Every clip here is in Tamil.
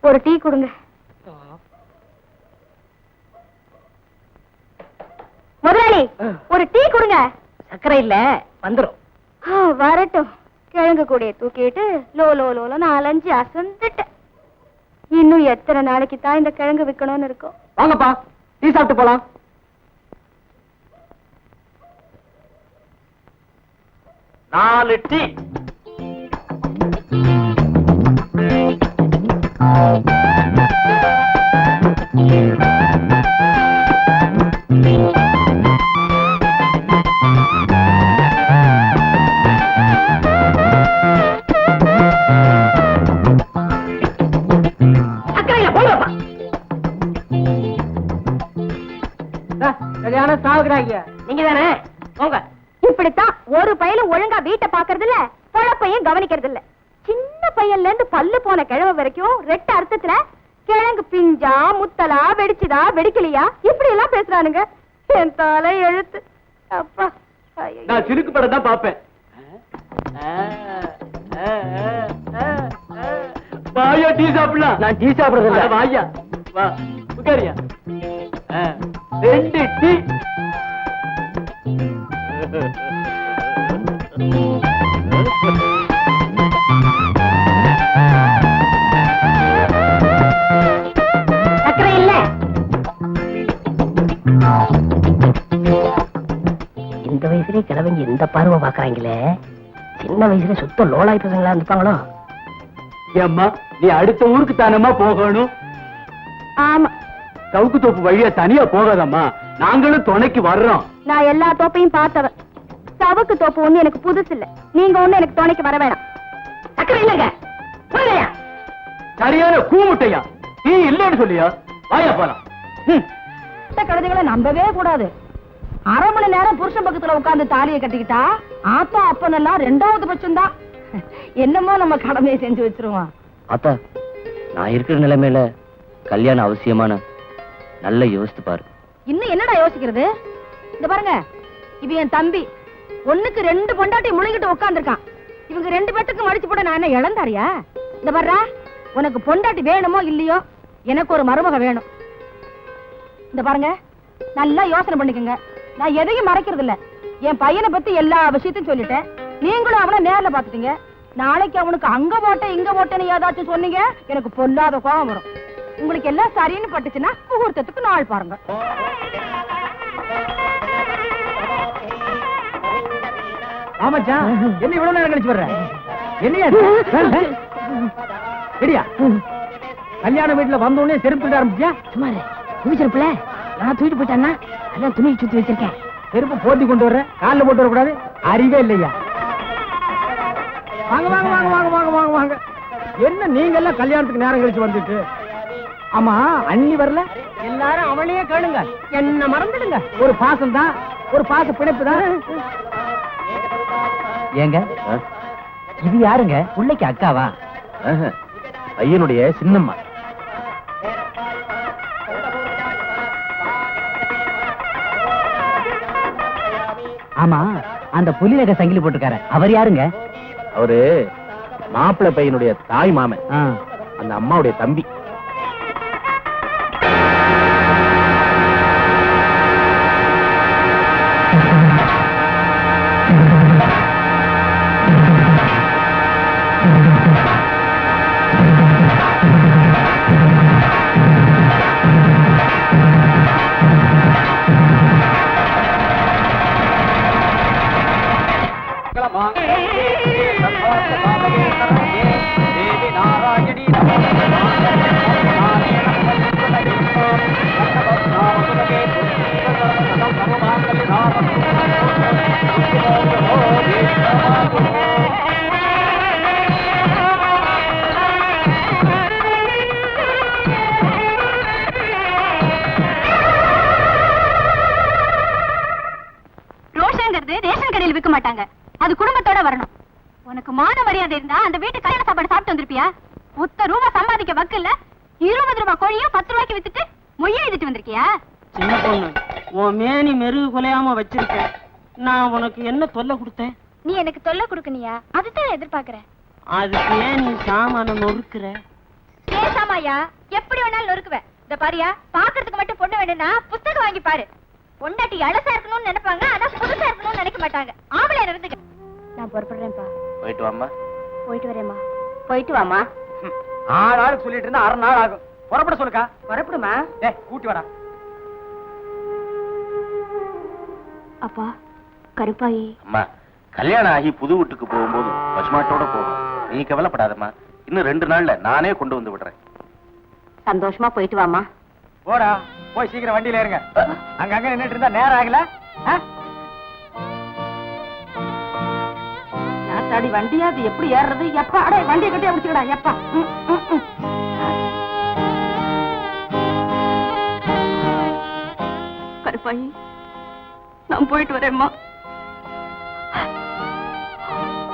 ஒரு டீ கொடுங்க. முதலாளி, ஒரு டீ கொடுங்க. சக்கரை இல்ல, வந்துரும். வரட்டும். கிழங்கு கூடைய தூக்கிட்டு லோ லோ லோல 4-5 அசந்துட்டு. இன்னும் எத்தனை நாளைக்கு தான் இந்த கிழங்கு விற்கணும்னு இருக்கும். வாங்கப்பா, டீ சாப்பிட்டு போலாம். நாலு டீ. நீங்க தானே? போங்க. இப்படித்தான் ஒரு பையலும் ஒழுங்கா வீட்டை பாக்குறது இல்ல, பொழப்பையும் கவனிக்கிறது இல்ல. சின்ன பையன்ல இருந்து பல்லு போன கிழவ வரைக்கும் ரெட்ட அர்த்தத்துல கிழங்கு பிஞ்சா முத்தலா வெடிச்சுதா வெடிக்கலையா இப்படி எல்லாம் பேசுறானுங்க. என் தலை எழுத்து. அப்பா, நான் சிறுக்கு படம் தான் பாப்பேன். வாயா டீ சாப்பிடலாம். நான் டீ சாப்பிடுறது இல்ல. வாயா, வா உட்காரியா. 2 டீ. சக்கரை இல்ல. இந்த வயசுலயே கிழவங்க இந்த பார்வை பாக்குறாங்களே, சின்ன வயசுல சுத்த லோலாய் பசங்களா இருந்துப்பாங்களோ. ஏம்மா, நீ அடுத்த ஊருக்கு தானம்மா போகணும்? ஆமா. சவுக்கு தோப்பு வழியா தனியா போகாதம்மா, நாங்களும் துணைக்கு வர்றோம். நான் எல்லா தோப்பையும் பார்த்தவன். சவுக்கு தோப்பு ஒண்ணு எனக்கு புதுசு இல்ல. நீங்க ஒண்ணு எனக்கு துணைக்கு வர வேணாம். சக்கரை இல்லங்க. சரியான கூமுட்டையா. டீ இல்லன்னு சொல்லியா? வாயா போலாம். கழுதைகளை நம்பவே கூடாது. அரை மணி நேரம் புருஷன் பக்கத்துல உட்கார்ந்து தாலியை கட்டிக்கிட்டா ஆத்தா அப்பனெல்லாம் 2வது பட்சம் தான். என்னமோ நம்ம கடமையை செஞ்சு வச்சிருவோம். ஆத்தா, நான் இருக்கிற நிலைமையில கல்யாணம் அவசியமான, நல்ல யோசித்து பாரு. இன்னும் என்னடா யோசிக்கிறது? இந்த பாருங்க, இது என் தம்பி. 1க்கு 2 பொண்டாட்டி முழுங்கிட்டு உட்கார்ந்துருக்கான். இவங்க 2 பேத்துக்கு மடிச்சு போட நான் என்ன இழந்தாரியா? இந்த பாருடா, உனக்கு பொண்டாட்டி வேணுமோ இல்லையோ, எனக்கு ஒரு மருமக வேணும். இந்த பாருங்க, நல்லா யோசனை பண்ணிக்கங்க. நான் எதையும் மறைக்கிறது இல்ல. என் பையனை பத்தி எல்லா விஷயத்தையும் சொல்லிட்டேன். நீங்களும் அவனை நேர்ல பாத்துட்டீங்க. நாளைக்கு அவனுக்கு அங்க போட்டேன் இங்க போட்டேன்னு ஏதாச்சும் சொன்னீங்க, எனக்கு பொல்லாத கோபம் வரும். உங்களுக்கு எல்லாம் சரின்னு பட்டுச்சுன்னா முகூர்த்தத்துக்கு நாள் பாருங்க. ஆமாச்சா, என்ன இவ்வளவு நேரம் கழிச்சு வர்ற? என்னையா சரியா? கல்யாண வீட்டுல வந்த உடனே செருப்பு ஆரம்பிச்சியா? சுமாரு துணி செருப்புல நான் தூக்கிட்டு போயிட்டான்னா அதான் துணியை சுத்தி வச்சிருக்கேன். செருப்பு போட்டி கொண்டு வர்ற, காலில் போட்டு வரக்கூடாது. அறிவே இல்லையா? வாங்க வாங்க வாங்க வாங்க வாங்க வாங்க வாங்க. என்ன நீங்க எல்லாம் கல்யாணத்துக்கு நேரம் கழிச்சு வந்துட்டு? ஆமா, அண்ணி வரல? எல்லாரும் அவளையே கேளுங்க, என்ன மறந்துடுங்க. ஒரு பாசம் தான், ஒரு பாச பிணைப்பு தான். ஏங்க, இது யாருங்க? பிள்ளைக்கு அக்காவா? பையனுடைய சின்னம்மா. ஆமா, அந்த புலிநக சங்கிலி போட்டுக்கார அவர் யாருங்க? அவரு மாப்பிள்ளை பையனுடைய தாய் மாமன், அந்த அம்மாவுடைய தம்பி. ரேஷன் கடையில் விற்க மாட்டாங்க, அது குடும்பத்தோட வரணும். உனக்கு மான மரியாதை இருந்தா அந்த வீட்டு கல்யாண சாப்பாடு சாப்பிட்டு வந்திருப்பியா? ₹1 சம்பாதிக்க வக்கல்ல ₹20 கோழியும் 10 ரூபாய்க்கு வித்துட்டு மொய்ய எழுதிட்டு வந்திருக்கியா? சின்ன பொண்ணு, உன் மேனி மெருகு குலையாம வச்சிருக்கேன். நான் உனக்கு என்ன தொல்லை கொடுத்தேன்? நீ எனக்கு தொல்லை கொடுக்கணியா? அதுதான் எதிர்பார்க்கிறேன். அதுக்கு ஏன் நீ சாமான நொறுக்குற? பேசாமாயா, எப்படி வேணாலும் நொறுக்குவேன். இந்த பாரியா, பாக்குறதுக்கு மட்டும் பொண்ணு வேணும்னா புத்தகம் வாங்கி பாரு. பொண்டாட்டி அழசா இருக்கணும்னு நினைப்பாங்க, ஆனா புதுசா இருக்கணும்னு நினைக்க மாட்டாங்க. ஆம்பளை இருந்துக்க. நான் பொறுப்படுறேன்ப்பா. போயிட்டு வாம்மா. போயிட்டு வரேம்மா. போயிட்டு வாமா. ஆளாளுக்கு சொல்லிட்டு இருந்தா 1/2 நாள் ஆகும். புறப்பட சொல்லுக்கா. வரப்படுமா? கூட்டி வாடா. அப்பா, கருப்பாயி. அம்மா, கல்யாணம் ஆகி புது வீட்டுக்கு போகும்போது பசுமாட்டோட போகும். நீ கவலைப்படாதம்மா. இன்னும் 2 நாள்ல நானே கொண்டு வந்து விடுறேன். சந்தோஷமா போயிட்டு வாமா. போடா, போய் சீக்கிரம் வண்டியில ஏறுங்க. அங்க நின்னுட்டு இருந்தா நேரம் ஆகல. நாத்தாடி வண்டியா, அது எப்படி ஏறுறது? எப்பா அடே வண்டியை கட்டியா பிடிச்சுக்கடா. எப்பா கருப்பாயி, நான் போயிட்டு வரேம்மா.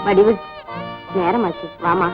வடிவு, நேரமாச்சு, வாமா.